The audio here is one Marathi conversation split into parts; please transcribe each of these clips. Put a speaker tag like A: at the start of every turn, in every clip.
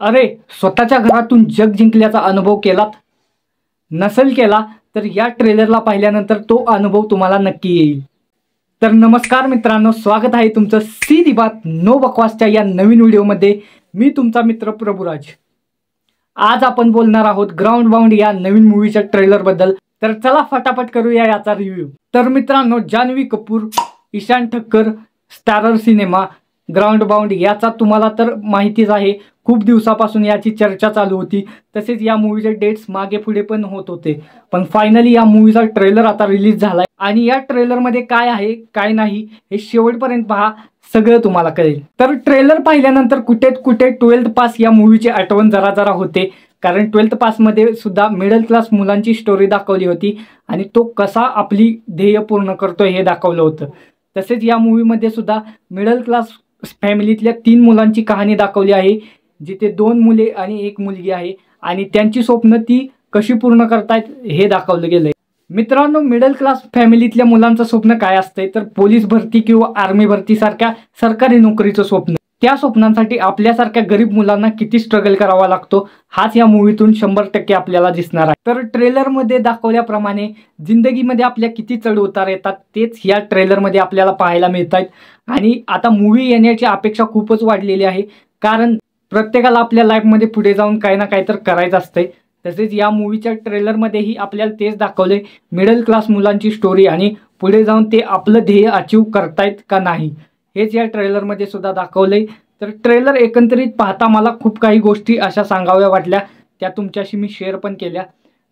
A: अरे, स्वतःच्या घरातून जग जिंकल्याचा अनुभव केलात? नसेल केला तर या ट्रेलरला पाहिल्यानंतर तो अनुभव तुम्हाला नक्की येईल। तर नमस्कार मित्रांनो, स्वागत आहे तुमचं सीधी बात नो बकवासच्या या नवीन व्हिडिओमध्ये। मी तुमचा मित्र प्रभुराज। आज आपण बोलणार आहोत ग्राउंड बाउंड या नवीन मूवीच्या ट्रेलर बद्दल। तर चला फटाफट करूया याचा रिव्ह्यू। तर मित्रांनो, जान्हवी कपूर, ईशान ठक्कर स्टारर सिनेमा ग्राउंड बाउंड याचा तुम्हाला तर माहितीच आहे। खूप दिवसापासून याची चर्चा चालू होती, तसेच या मूवीचे डेट्स मागे पुढे पण होत होते, पण फायनली या मूवीचा ट्रेलर आता रिलीज झालाय आणि या ट्रेलर मध्ये काय आहे काय नाही हे शेवटपर्यंत पहा, सगळं तुम्हाला कळेल। तर ट्रेलर पाहिल्यानंतर कुठे कुठे 12th पास या मूवीची आठवण जरा जरा होते, कारण 12th पास मध्ये सुद्धा मिडल क्लास मुलांची स्टोरी दाखवली होती आणि तो कसा आपली ध्येय पूर्ण करतोय हे दाखवलं होतं। तसेच या मूवीमध्ये सुद्धा मिडल क्लास फॅमिलीतल्या 3 मुलांची कहाणी दाखवली आहे, जिथे 2 मुले आणि 1 मुलगी आहे आणि त्यांची स्वप्न ती कशी पूर्ण करतायत हे दाखवलं गेलंय। मित्रांनो, मिडल क्लास फॅमिलीतल्या मुलांचं स्वप्न काय असतंय तर पोलीस भरती किंवा आर्मी भरती सारख्या सरकारी नोकरीचं स्वप्न। त्या स्वप्नांसाठी आपल्यासारख्या गरीब मुलांना किती स्ट्रगल करावा लागतो हाच या मूवीतून 100% आपल्याला दिसणार आहे। तर ट्रेलरमध्ये दाखवल्याप्रमाणे जिंदगीमध्ये आपल्या किती चढ उतार येतात तेच या ट्रेलरमध्ये आपल्याला पाहायला मिळतात आणि आता मूवी येण्याची अपेक्षा खूपच वाढलेली आहे, कारण प्रत्येकाला आपल्या लाईफमध्ये पुढे जाऊन काही ना काही तर करायचं असतंय। तसेच या मूवीच्या ट्रेलरमध्येही आपल्याला तेच दाखवले, मिडल क्लास मुलांची स्टोरी आणि पुढे जाऊन ते आपलं ध्येय अचीव करतायत का नाही हेच या ट्रेलरमध्ये सुद्धा दाखवले। तर ट्रेलर एकंदरीत पाहता मला खूप काही गोष्टी अशा सांगाव्या वाटल्या, त्या तुमच्याशी मी शेअर पण केल्या।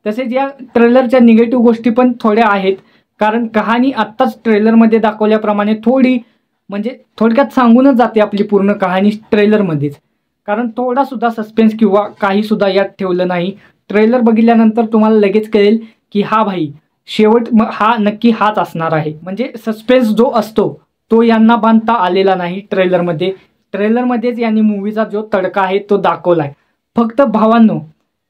A: तसेच या ट्रेलरच्या निगेटिव्ह गोष्टी पण थोड्या आहेत, कारण कहाणी आत्ताच ट्रेलरमध्ये दाखवल्याप्रमाणे थोडी म्हणजे थोडक्यात सांगूनच जाते आपली पूर्ण कहाणी ट्रेलरमध्येच, कारण थोडा सुद्धा सस्पेन्स किंवा काही सुद्धा यात ठेवलं नाही। ट्रेलर बघितल्यानंतर तुम्हाला लगेच कळेल की हा भाई शेवट हा नक्की हाच असणार आहे, म्हणजे सस्पेन्स जो असतो तो यांना बांधता आलेला नाही ट्रेलरमध्ये। ट्रेलरमध्येच यांनी मूवीचा जो तडका आहे तो दाखवलाय। फक्त भावांनो,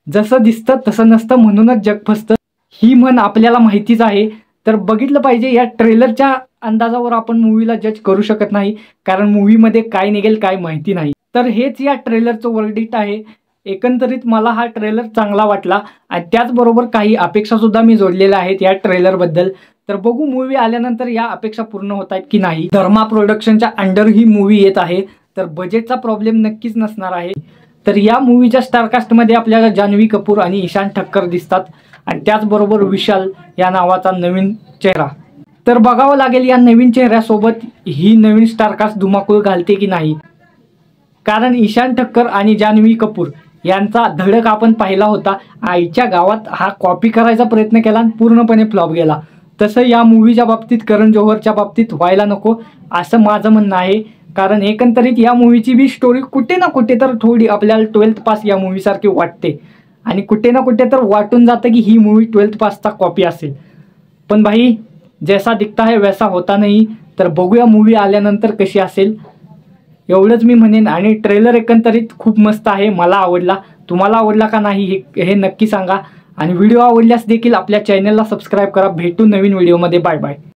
A: जसं दिसतं तसं नसतं म्हणूनच जग फसतं ही म्हण आपल्याला माहितीच आहे। तर बघितलं पाहिजे, या ट्रेलरच्या अंदाजावर आपण मूवीला जज करू शकत नाही, कारण मूवीमध्ये काय निघेल काय माहिती नाही। तर हेच या ट्रेलरचं वर्डिक्ट आहे। एकंदरीत मला हा ट्रेलर चांगला वाटला आणि त्याचबरोबर काही अपेक्षा सुद्धा मी जोडलेल्या आहेत या ट्रेलरबद्दल। तर बघू मूवी आल्यानंतर या अपेक्षा पूर्ण होत आहेत की नाही। धर्मा प्रोडक्शनच्या अंडर ही मूवी येत आहे, तर बजेटचा प्रॉब्लेम नक्कीच नसणार आहे। तर या मूवीच्या स्टारकास्टमध्ये आपल्याला जान्हवी कपूर आणि ईशान ठक्कर दिसतात आणि त्याचबरोबर विशाल या नावाचा नवीन चेहरा। तर बघावं लागेल या नवीन चेहऱ्यासोबत ही नवीन स्टारकास्ट धुमाकूळ घालते की नाही, कारण ईशान ठक्कर आणि जान्हवी कपूर यांचा धडक आपण पाहिला होता। आईच्या गावात हा कॉपी करायचा प्रयत्न केला आणि पूर्णपणे फ्लॉप गेला। तसं या मूवीच्या बाबतीत करण जोहरच्या बाबतीत व्हायला नको असं माझं म्हणणं आहे, कारण एकंदरीत या मूवीची बी स्टोरी कुठे ना कुठे तर थोडी आपल्याला 12th पास या मूवीसारखी वाटते आणि कुठे ना कुठे तर वाटून जातं की ही मूवी 12th पासचा कॉपी असेल। पण भाई जैसा दिखता है वैसा होता नहीं। तर बघूया मूवी आल्यानंतर कशी असेल, एवढंच मी म्हणेन। आणि ट्रेलर एकंदरीत खूप मस्त आहे, मला आवडला। तुम्हाला आवडला का नाही हे नक्की सांगा आणि व्हिडिओ आवडल्यास देखील आपल्या चॅनलला सबस्क्राईब करा। भेटू नवीन व्हिडिओमध्ये, बाय बाय।